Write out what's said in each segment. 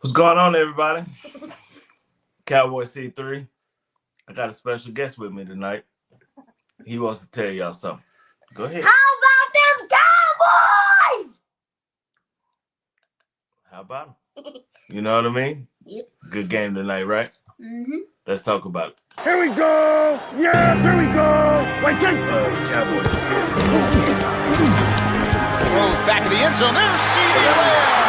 What's going on, everybody? Cowboys C3. I got a special guest with me tonight. He wants to tell y'all something. Go ahead. How about them Cowboys? How about them? You know what I mean? Yep. Good game tonight, right? Mm-hmm. Let's talk about it. Here we go! Yeah, here we go! Wait, check! Cowboys. Throws back of the end zone. There's CeeDee Lamb.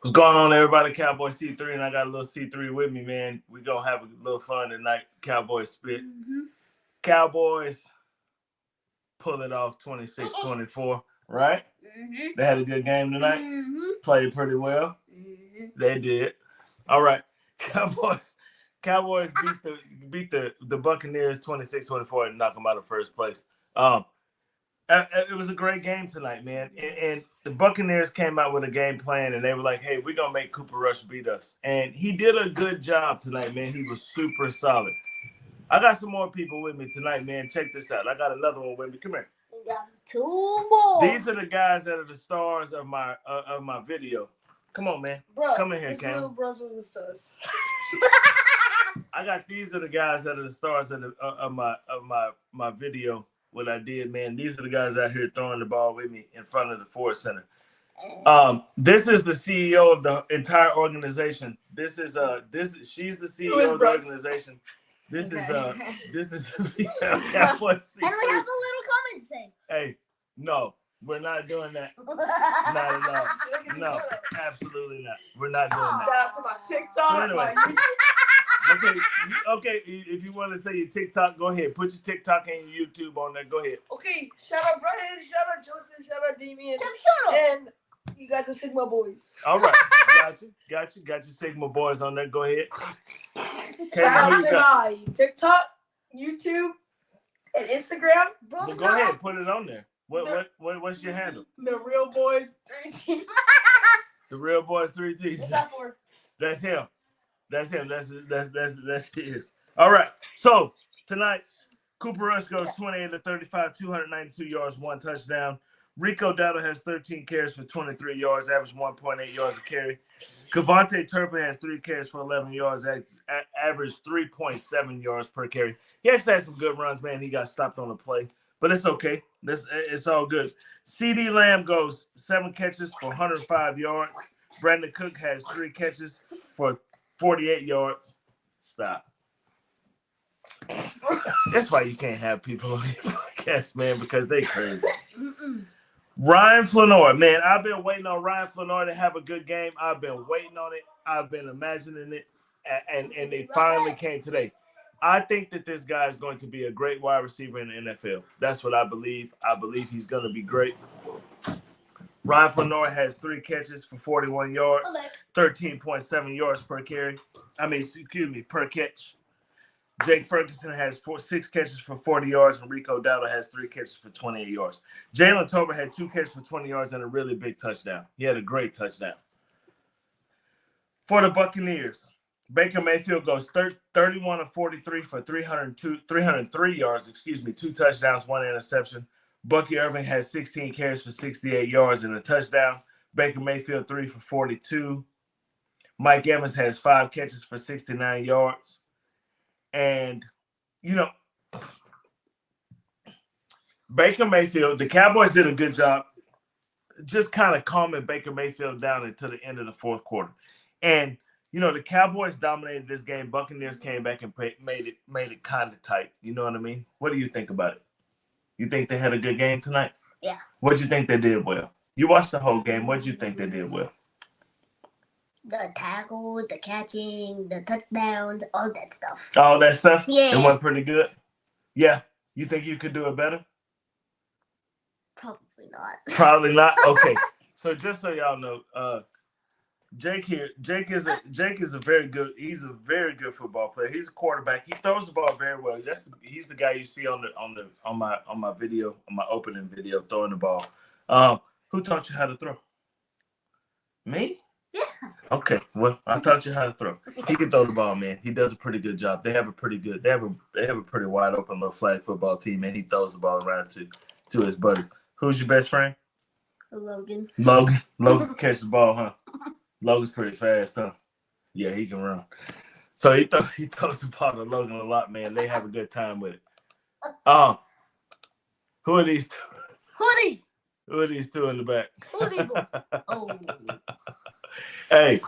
What's going on, everybody? Cowboy C3, and I got a little C3 with me, man. We gonna have a little fun tonight. Cowboys spit. Mm-hmm. Cowboys pull it off 26-24, right? Mm-hmm. They had a good game tonight. Mm-hmm. Played pretty well. Mm-hmm. They did. All right. Cowboys beat the Buccaneers 26-24 and knock them out of first place. It was a great game tonight, man. And the Buccaneers came out with a game plan, and they were like, hey, we're going to make Cooper Rush beat us. And he did a good job tonight, man. He was super solid. I got some more people with me tonight, man. Check this out. I got another one with me. Come here. We got two more. These are the guys that are the stars of my video. Come on, man. Bro, come in here, Cam. Little bros was the stars. I got these are the guys that are the stars of my video. What I did, man. These are the guys out here throwing the ball with me in front of the Ford Center. This is the CEO of the entire organization. She's the CEO of the organization. This is the Cowboy C3. And we have a little comment saying. Hey, no, we're not doing that. Not at all. No, absolutely not. We're not doing that. Shout out to my TikTok. So anyway, okay. If you want to say your TikTok, go ahead. Put your TikTok and your YouTube on there. Go ahead. Okay, shout out Brian, shout out Joseph, shout out Damien, Shut up. and you guys are Sigma boys. All right, got you. Sigma boys on there. Go ahead. Shout out to my TikTok, YouTube, and Instagram. Well, go ahead, put it on there. What's your handle? The Real Boys 3T. The Real Boys 3T. What's that for? That's him. That's his. All right. So tonight, Cooper Rush goes 28-35, 292 yards, 1 touchdown. Rico Dowdle has 13 carries for 23 yards, average 1.8 yards a carry. Cavante Turpin has 3 carries for 11 yards, average 3.7 yards per carry. He actually had some good runs, man. He got stopped on the play, but it's okay. It's all good. CeeDee Lamb goes 7 catches for 105 yards. Brandon Cook has 3 catches for 48 yards. Stop. That's why you can't have people on your podcast, man, because they crazy. Ryan Flanor, man, I've been waiting on Ryan Flanor to have a good game. I've been waiting on it. I've been imagining it, and it finally came today. I think that this guy is going to be a great wide receiver in the NFL. That's what I believe. I believe he's going to be great. Ryan Flanor has 3 catches for 41 yards, 13.7 yards per carry. Per catch. Jake Ferguson has 6 catches for 40 yards, and Rico Dowdle has 3 catches for 28 yards. Jalen Tolbert had 2 catches for 20 yards and a really big touchdown. He had a great touchdown. For the Buccaneers, Baker Mayfield goes 31 of 43 for 303 yards, 2 touchdowns, 1 interception. Bucky Irving has 16 carries for 68 yards and a touchdown. Baker Mayfield 3 for 42. Mike Evans has 5 catches for 69 yards. And, Baker Mayfield, the Cowboys did a good job just kind of calming Baker Mayfield down until the end of the fourth quarter. And, the Cowboys dominated this game. Buccaneers came back and made it kind of tight. You know what I mean? What do you think about it? You think they had a good game tonight? Yeah. What did you think they did well? You watched the whole game. What did you think they did well? The tackle, the catching, the touchdowns, all that stuff. All that stuff? Yeah. It went pretty good? Yeah. You think you could do it better? Probably not. Probably not? Okay. So just so y'all know, Jake here. Jake is a very good. He's a very good football player. He's a quarterback. He throws the ball very well. He's the guy you see on my video, on my opening video, throwing the ball. Who taught you how to throw? Me? Yeah. Okay. Well, I taught you how to throw. He can throw the ball, man. He does a pretty good job. They have a pretty wide open little flag football team, and he throws the ball around to his buddies. Who's your best friend? Logan. Logan can catch the ball, huh? Logan's pretty fast, huh? Yeah, he can run. So he throws the ball to Logan a lot, man. They have a good time with it. Who are these two? Who are these two in the back? Oh. Hey,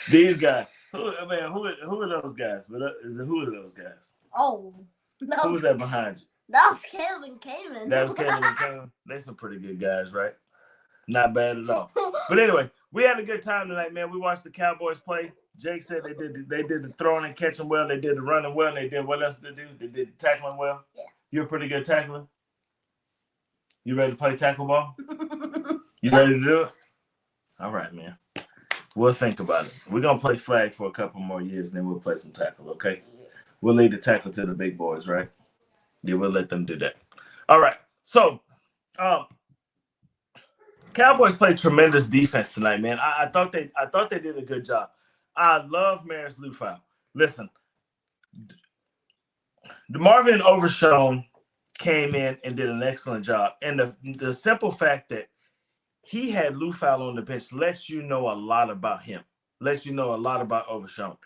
these guys. Who are those guys? Who are those guys? Oh. Who was that behind you? That was Caleb and Cayman. That was Caleb and Cayman. They're some pretty good guys, right? Not bad at all. But anyway, we had a good time tonight, man. We watched the Cowboys play. Jake said they did the throwing and catching well. They did the running well. And they did what else did they do? They did the tackling well. Yeah. You're pretty good tackling. You ready to play tackle ball? You ready to do it? All right, man. We'll think about it. We're gonna play flag for a couple more years, and then we'll play some tackle. Okay? We'll leave the tackle to the big boys, right? Yeah, we'll let them do that. All right. So, Cowboys played tremendous defense tonight, man. I thought they did a good job. I love Maris Lufau. Listen, Marvin Overshown came in and did an excellent job. And the simple fact that he had Lufau on the bench lets you know a lot about him. Lets you know a lot about Overshown.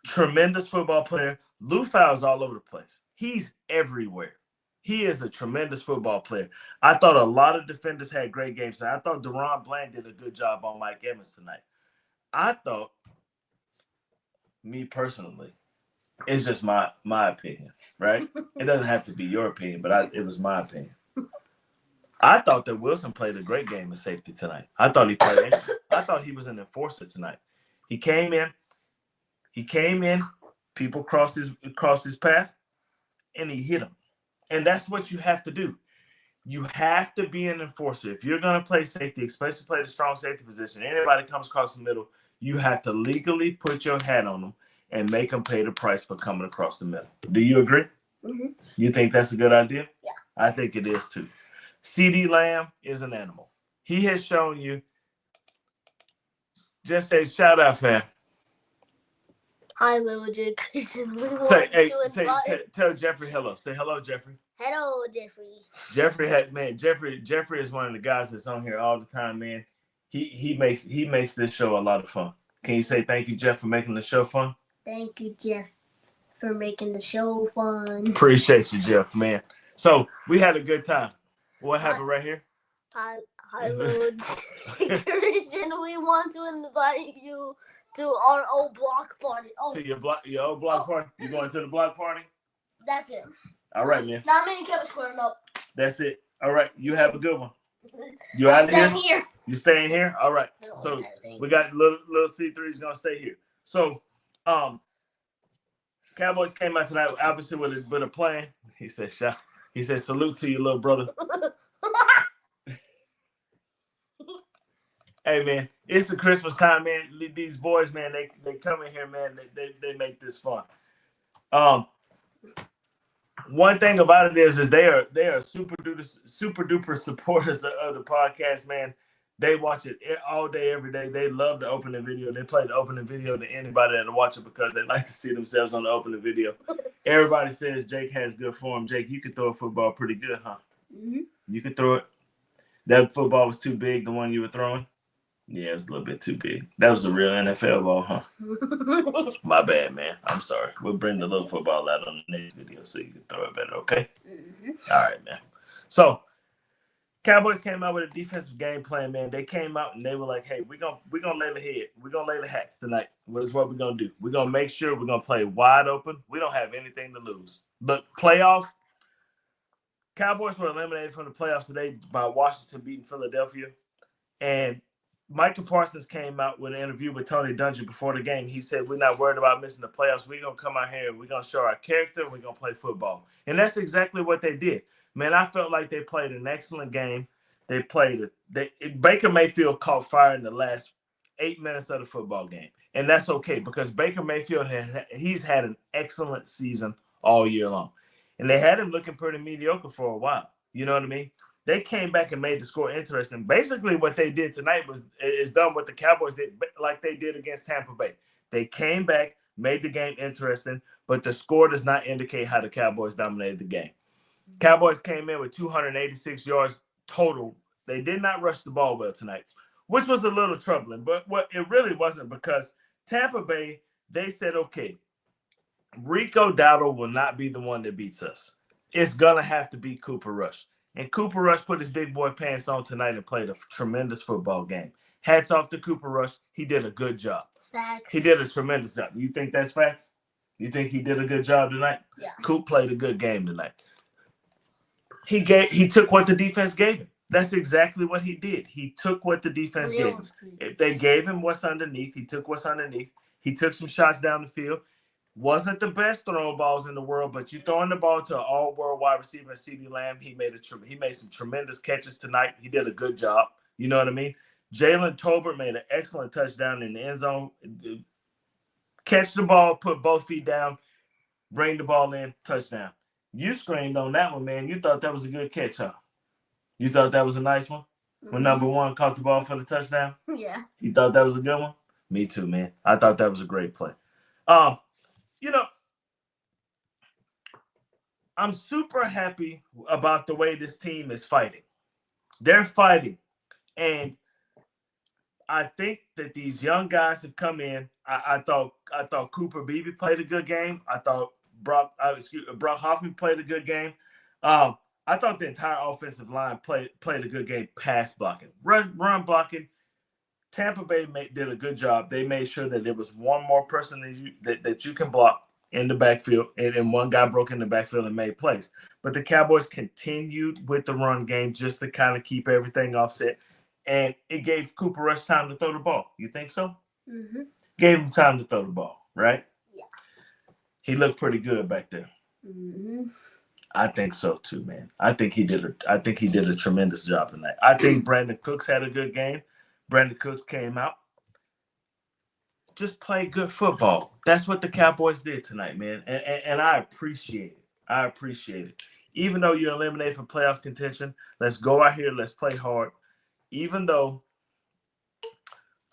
Tremendous football player. Lufau is all over the place. He's everywhere. He is a tremendous football player. I thought a lot of defenders had great games tonight. I thought Deron Bland did a good job on Mike Evans tonight. I thought, me personally, it's just my opinion, right? It doesn't have to be your opinion, but it was my opinion. I thought that Wilson played a great game of safety tonight. I thought he was an enforcer tonight. He came in, people crossed his path, and he hit them. And that's what you have to do. You have to be an enforcer. If you're going to play safety, especially play the strong safety position, anybody comes across the middle, you have to legally put your hat on them and make them pay the price for coming across the middle. Do you agree? Mm-hmm. You think that's a good idea? Yeah. I think it is too. CeeDee Lamb is an animal. He has shown you. Just say shout out, fam. Hi, little J. Christian. Tell Jeffrey hello. Say hello, Jeffrey. Hello, Jeffrey. Jeffrey is one of the guys that's on here all the time, man. He makes this show a lot of fun. Can you say thank you, Jeff, for making the show fun? Thank you, Jeff, for making the show fun. Appreciate you, Jeff, man. So we had a good time. What happened right here? Hi, little J. Christian. We want to invite you to our old block party. To your old block party? You going to the block party? That's it. All right, man. Not many kept squaring up. That's it. All right. You have a good one. You out of here? You staying here? All right. So we got little C3's gonna stay here. So Cowboys came out tonight obviously with a plan. He said salute to your little brother. Hey man, it's the Christmas time, man. These boys, man, they come in here, man. They make this fun. One thing about it is they are super duper supporters of the podcast, man. They watch it all day, every day. They love the opening video. They play the opening video to anybody that'll watch it because they like to see themselves on the opening video. Everybody says Jake has good form. Jake, you can throw a football pretty good, huh? Mm-hmm. You can throw it. That football was too big, the one you were throwing? Yeah, it was a little bit too big. That was a real NFL ball, huh? My bad, man. I'm sorry. We'll bring the little football out on the next video so you can throw it better, okay? Mm-hmm. All right, man. So, Cowboys came out with a defensive game plan, man. They came out and they were like, hey, we're gonna lay the head. We're going to lay the hats tonight. What is what we're going to do? We're going to make sure we're going to play wide open. We don't have anything to lose. Look, playoff. Cowboys were eliminated from the playoffs today by Washington beating Philadelphia. And Michael Parsons came out with an interview with Tony Dungy before the game. He said, we're not worried about missing the playoffs. We're going to come out here and we're going to show our character and we're going to play football. And that's exactly what they did. Man, I felt like they played an excellent game. Baker Mayfield caught fire in the last 8 minutes of the football game. And that's okay because Baker Mayfield, he's had an excellent season all year long. And they had him looking pretty mediocre for a while. You know what I mean? They came back and made the score interesting. Basically, what they did tonight is done what the Cowboys did, like they did against Tampa Bay. They came back, made the game interesting, but the score does not indicate how the Cowboys dominated the game. Cowboys came in with 286 yards total. They did not rush the ball well tonight, which was a little troubling. But it really wasn't because Tampa Bay, they said, okay, Rico Dowdle will not be the one that beats us. It's going to have to be Cooper Rush. And Cooper Rush put his big boy pants on tonight and played a tremendous football game. Hats off to Cooper Rush. He did a good job. Facts. He did a tremendous job. You think that's facts? You think he did a good job tonight? Yeah. Coop played a good game tonight. He took what the defense gave him. That's exactly what he did. He took what the defense gave him. If they gave him what's underneath, he took what's underneath. He took some shots down the field. Wasn't the best throwing balls in the world, but you throwing the ball to an all-world wide receiver, CeeDee Lamb, he made some tremendous catches tonight. He did a good job. You know what I mean? Jalen Tolbert made an excellent touchdown in the end zone. Catch the ball, put both feet down, bring the ball in, touchdown. You screamed on that one, man. You thought that was a good catch, huh? You thought that was a nice one? When number one caught the ball for the touchdown? Yeah. You thought that was a good one? Me too, man. I thought that was a great play. You know, I'm super happy about the way this team is fighting. They're fighting. And I think that these young guys have come in. I thought Cooper Beebe played a good game. I thought Brock Hoffman played a good game. I thought the entire offensive line played a good game, pass blocking. Run blocking. Tampa Bay did a good job. They made sure that there was one more person that you can block in the backfield, and one guy broke in the backfield and made plays. But the Cowboys continued with the run game just to kind of keep everything offset, and it gave Cooper Rush time to throw the ball. You think so? Mm-hmm. Gave him time to throw the ball, right? Yeah. He looked pretty good back there. Mm-hmm. I think so too, man. I think he did a tremendous job tonight. I think Brandon Cooks had a good game. Brandon Cooks came out, just played good football. That's what the Cowboys did tonight, man. And I appreciate it. I appreciate it. Even though you're eliminated from playoff contention, let's go out here, let's play hard. Even though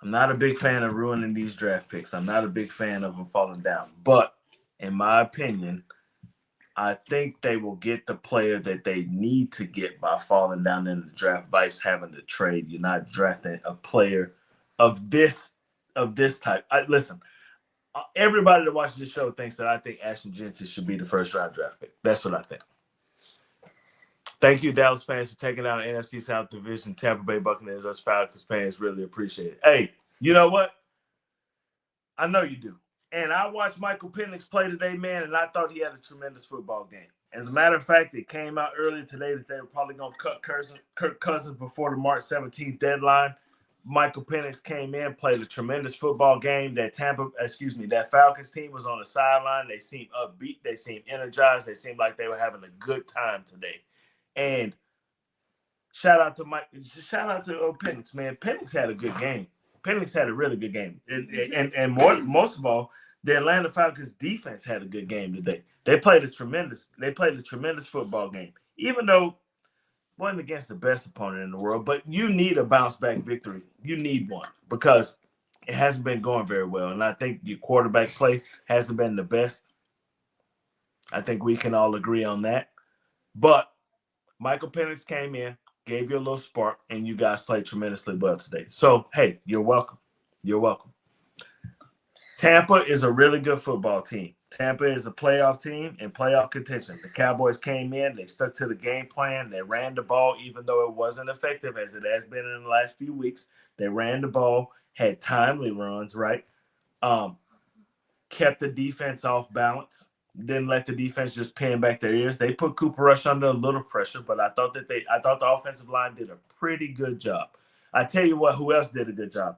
I'm not a big fan of ruining these draft picks. I'm not a big fan of them falling down. But in my opinion, I think they will get the player that they need to get by falling down in the draft by having to trade. You're not drafting a player of this type. Listen, everybody that watches this show thinks that I think Ashton Jensen should be the first round draft pick. That's what I think. Thank you, Dallas fans, for taking out an NFC South Division. Tampa Bay Buccaneers, us Falcons fans really appreciate it. Hey, you know what? I know you do. And I watched Michael Penix play today, man, and I thought he had a tremendous football game. As a matter of fact, it came out earlier today that they were probably going to cut Kirk Cousins before the March 17th deadline. Michael Penix came in, played a tremendous football game. That Falcons team was on the sideline. They seemed upbeat. They seemed energized. They seemed like they were having a good time today. And shout out to Penix, man. Penix had a good game. Penix had a really good game. And most of all, the Atlanta Falcons defense had a good game today. They played a tremendous football game. Even though it wasn't against the best opponent in the world, but you need a bounce back victory. You need one because it hasn't been going very well. And I think your quarterback play hasn't been the best. I think we can all agree on that. But Michael Penix came in, gave you a little spark, and you guys played tremendously well today. So, hey, you're welcome. You're welcome. Tampa is a really good football team. Tampa is a playoff team in playoff contention. The Cowboys came in. They stuck to the game plan. They ran the ball, even though it wasn't effective as it has been in the last few weeks. They ran the ball, had timely runs, right? Kept the defense off balance. Didn't let the defense just pin back their ears. They put Cooper Rush under a little pressure, but I thought the offensive line did a pretty good job. I tell you what, who else did a good job?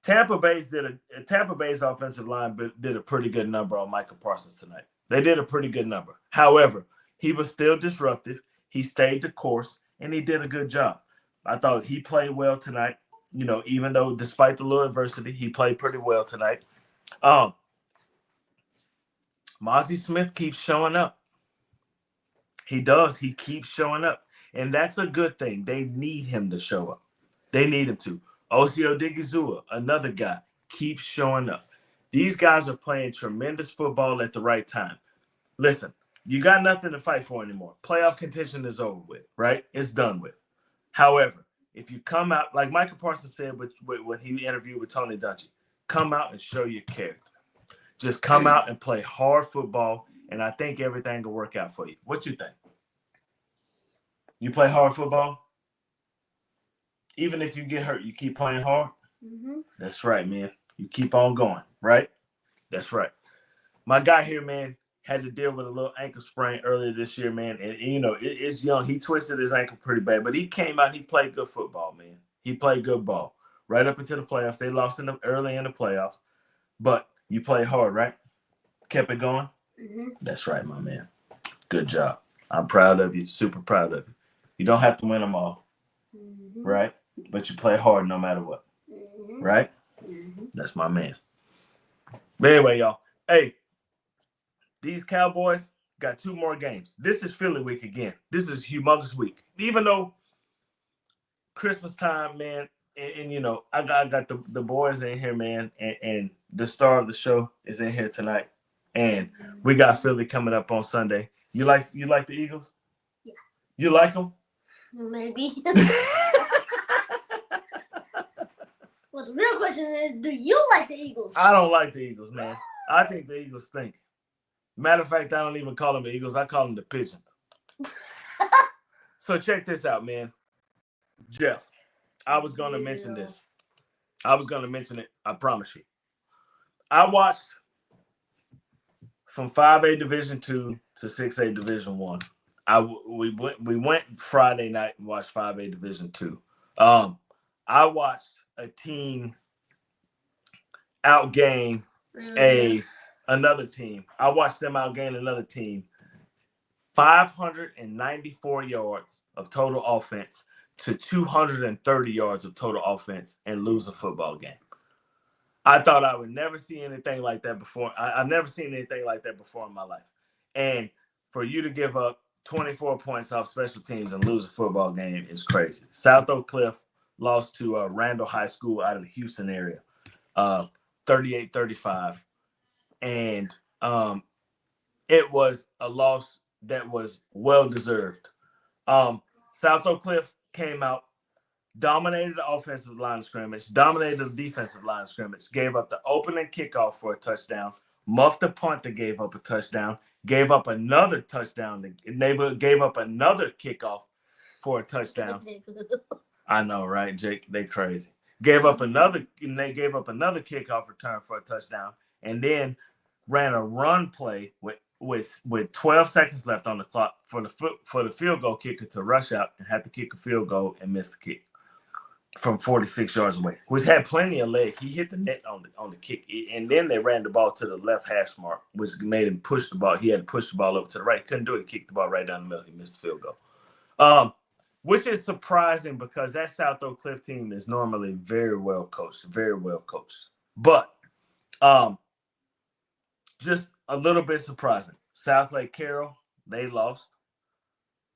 Tampa Bay's offensive line did a pretty good number on Michael Parsons tonight. They did a pretty good number. However, he was still disruptive. He stayed the course, and he did a good job. I thought he played well tonight. even though despite the little adversity, he played pretty well tonight. Um, Mozzie Smith keeps showing up. He does. He keeps showing up. And that's a good thing. They need him to show up. They need him to. Osio Digizua, another guy, keeps showing up. These guys are playing tremendous football at the right time. Listen, you got nothing to fight for anymore. Playoff contention is over with, right? It's done with. However, if you come out, like Michael Parsons said when he interviewed with Tony Dungy, come out and show your character. Just come out and play hard football, and I think everything will work out for you. What you think? You play hard football? Even if you get hurt, you keep playing hard? Mm-hmm. That's right, man. You keep on going, right? That's right. My guy here, man, had to deal with a little ankle sprain earlier this year, man. And it's young. He twisted his ankle pretty bad, but he came out. He played good football, man. He played good ball right up into the playoffs. They lost early in the playoffs, but you played hard, right? Kept it going? Mm-hmm. That's right, my man. Good job. I'm proud of you. Super proud of you. You don't have to win them all, right? But you play hard no matter what, right? That's my man. But anyway, y'all. Hey, these Cowboys got 2 more games. This is Philly week again. This is humongous week. Even though Christmas time, man, and I got the boys in here, man, and the star of the show is in here tonight. And we got Philly coming up on Sunday. You like the Eagles? Yeah. You like them? Maybe. Well, the real question is, do you like the Eagles? I don't like the Eagles, man. I think the Eagles stink. Matter of fact, I don't even call them the Eagles. I call them the Pigeons. So check this out, man. Jeff, I was going to mention this. I was going to mention it. I promise you. I watched from 5A Division 2 to 6A Division 1. We went Friday night and watched 5A Division 2. I watched a team outgain another team. I watched them outgain another team. 594 yards of total offense to 230 yards of total offense and lose a football game. I thought I would never see anything like that before. I've never seen anything like that before in my life. And for you to give up 24 points off special teams and lose a football game is crazy. South Oak Cliff lost to Randall High School out of the Houston area, 38-35. And it was a loss that was well-deserved. South Oak Cliff came out, dominated the offensive line of scrimmage, dominated the defensive line of scrimmage, gave up the opening kickoff for a touchdown, muffed the punt that gave up a touchdown, gave up another touchdown, gave up another kickoff for a touchdown. I know, right, Jake? They crazy. Gave up another kickoff return for a touchdown, and then ran a run play with 12 seconds left on the clock for the field goal kicker to rush out and have to kick a field goal and miss the kick from 46 yards away, which had plenty of leg. He hit the net on the kick, and then they ran the ball to the left hash mark, which made him push the ball. He had to push the ball over to the right. Couldn't do it. Kicked the ball right down the middle. He missed the field goal. Which is surprising because that South Oak Cliff team is normally very well coached. But just a little bit surprising. South Lake Carroll, they lost.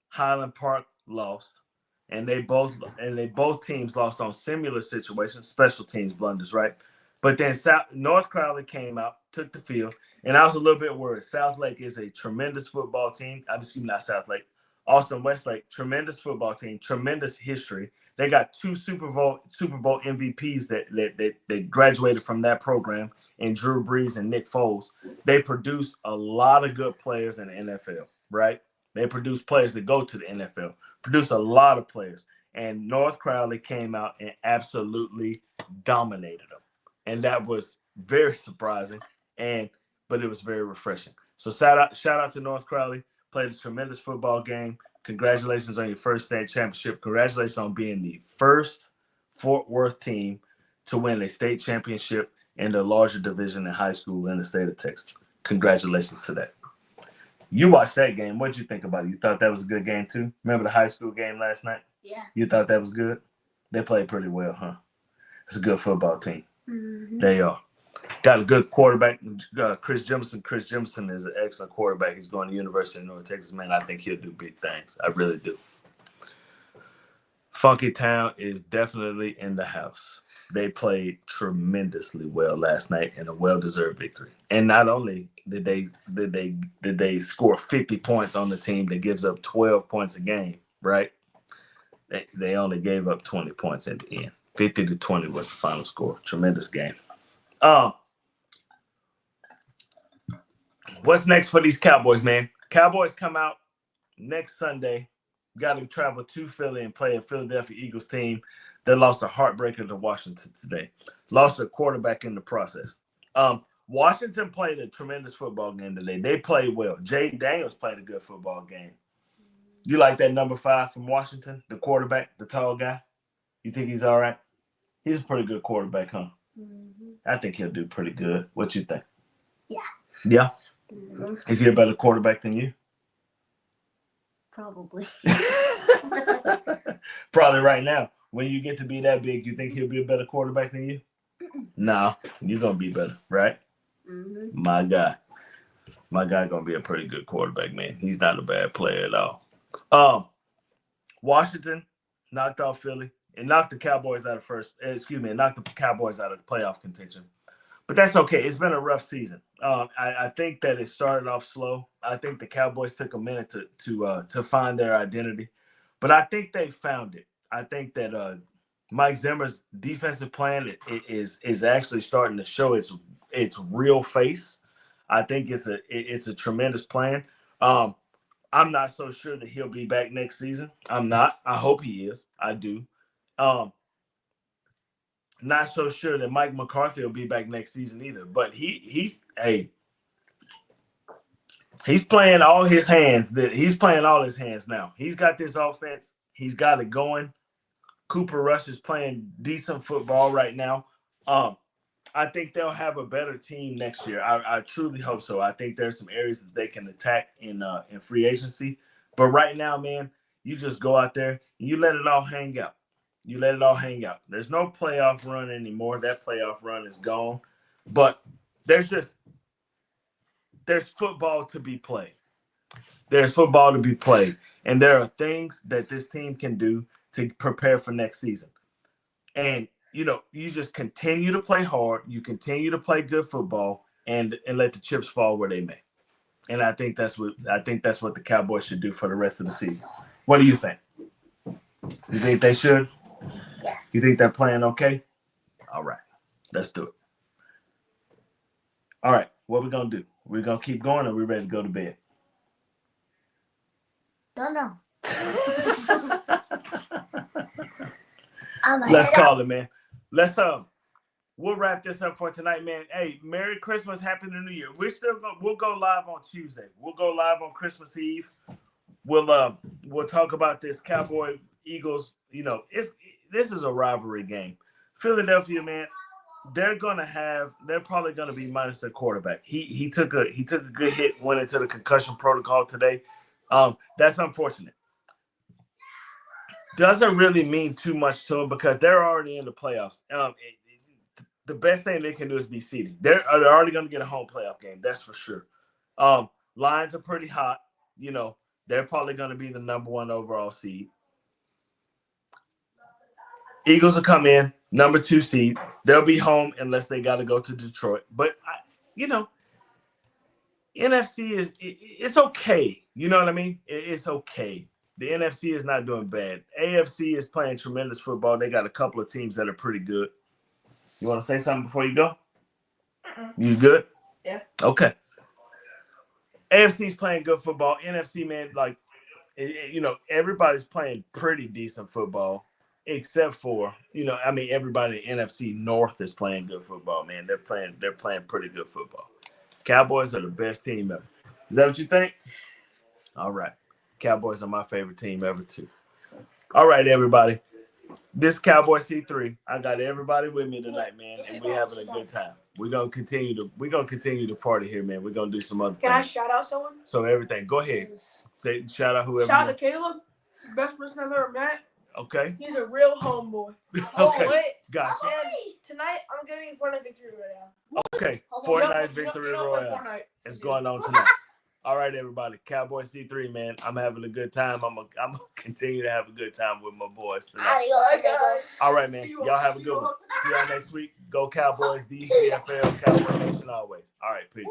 Highland Park lost. And they both teams lost on similar situations, special teams blunders, right? But then North Crowley came out, took the field, and I was a little bit worried. South Lake is a tremendous football team. Not South Lake. Austin Westlake, tremendous football team, tremendous history. They got 2 Super Bowl MVPs that graduated from that program, and Drew Brees and Nick Foles. They produce a lot of good players in the NFL, right? They produce players that go to the NFL, produce a lot of players. And North Crowley came out and absolutely dominated them. And that was very surprising, but it was very refreshing. So shout out to North Crowley. Played a tremendous football game. Congratulations on your first state championship. Congratulations on being the first Fort Worth team to win a state championship in the larger division in high school in the state of Texas. Congratulations to that. You watched that game. What did you think about it? You thought that was a good game too? Remember the high school game last night? Yeah. You thought that was good? They played pretty well, huh? It's a good football team. Mm-hmm. They are. Got a good quarterback, Chris Jemison. Chris Jemison is an excellent quarterback. He's going to the University of North Texas. Man, I think he'll do big things. I really do. Funky Town is definitely in the house. They played tremendously well last night in a well-deserved victory. And not only did they score 50 points on the team that gives up 12 points a game, right? They only gave up 20 points at the end. 50-20 was the final score. Tremendous game. What's next for these Cowboys, man? Cowboys come out next Sunday. Got to travel to Philly and play a Philadelphia Eagles team that lost a heartbreaker to Washington today. Lost a quarterback in the process. Washington played a tremendous football game today. They played well. Jaden Daniels played a good football game. You like that number 5 from Washington, the quarterback, the tall guy? You think he's all right? He's a pretty good quarterback, huh? Mm-hmm. I think he'll do pretty good. What you think? Yeah. Yeah? Mm-hmm. Is he a better quarterback than you? Probably. Probably right now. When you get to be that big, you think he'll be a better quarterback than you? No, you're going to be better, right? Mm-hmm. My guy going to be a pretty good quarterback, man. He's not a bad player at all. Washington knocked off Philly and knocked the Cowboys out of knocked the Cowboys out of playoff contention. But that's okay. It's been a rough season. I think that it started off slow. I think the Cowboys took a minute to find their identity, but I think they found it. I think that Mike Zimmer's defensive plan is actually starting to show its real face. I think it's a tremendous plan. I'm not so sure that he'll be back next season. I'm not. I hope he is. I do. Not so sure that Mike McCarthy will be back next season either. But he's playing all his hands. He's playing all his hands now. He's got this offense. He's got it going. Cooper Rush is playing decent football right now. I think they'll have a better team next year. I truly hope so. I think there's some areas that they can attack in free agency. But right now, man, you just go out there and you let it all hang out. You let it all hang out. There's no playoff run anymore. That playoff run is gone. But there's football to be played. There's football to be played. And there are things that this team can do to prepare for next season. And, you just continue to play hard. You continue to play good football and let the chips fall where they may. And I think that's what the Cowboys should do for the rest of the season. What do you think? You think they should? Yeah. You think they're playing okay? All right. Let's do it. All right. What we going to do? We're going to keep going or we ready to go to bed? Don't know. Let's call it, man. We'll wrap this up for tonight, man. Hey, Merry Christmas, Happy New Year. We'll go live on Tuesday. We'll go live on Christmas Eve. We'll talk about this Cowboy Eagles. This is a rivalry game. Philadelphia, man, they're probably gonna be minus their quarterback. He took a good hit, went into the concussion protocol today. That's unfortunate. Doesn't really mean too much to them because they're already in the playoffs. The best thing they can do is be seeded. They're already going to get a home playoff game. That's for sure. Lions are pretty hot. They're probably going to be the number 1 overall seed. Eagles will come in, number 2 seed. They'll be home unless they got to go to Detroit. But, NFC it's okay. You know what I mean? It's okay. The NFC is not doing bad. AFC is playing tremendous football. They got a couple of teams that are pretty good. You want to say something before you go? You good? Yeah. Okay. AFC's playing good football. NFC, man, everybody's playing pretty decent football, except for, everybody in NFC North is playing good football, man. They're playing pretty good football. Cowboys are the best team ever. Is that what you think? All right. Cowboys are my favorite team ever, too. All right, everybody. This is Cowboy C3. I got everybody with me tonight, man, and we're having a good time. We're gonna continue to party here, man. We're gonna do some other things. Can I shout out someone? So everything. Go ahead. Say shout out whoever. Shout out to Caleb, best person I've ever met. Okay. He's a real homeboy. Okay. Oh, wait. Gotcha. And tonight, I'm getting Fortnite Victory Royale. Okay. Fortnite Victory Royale is going on tonight. All right, everybody. Cowboy C3, man. I'm having a good time. I'm gonna continue to have a good time with my boys tonight. All right, man. Y'all have a good one. See y'all next week. Go Cowboys, DCFL, Cowboy Nation always. All right, peace.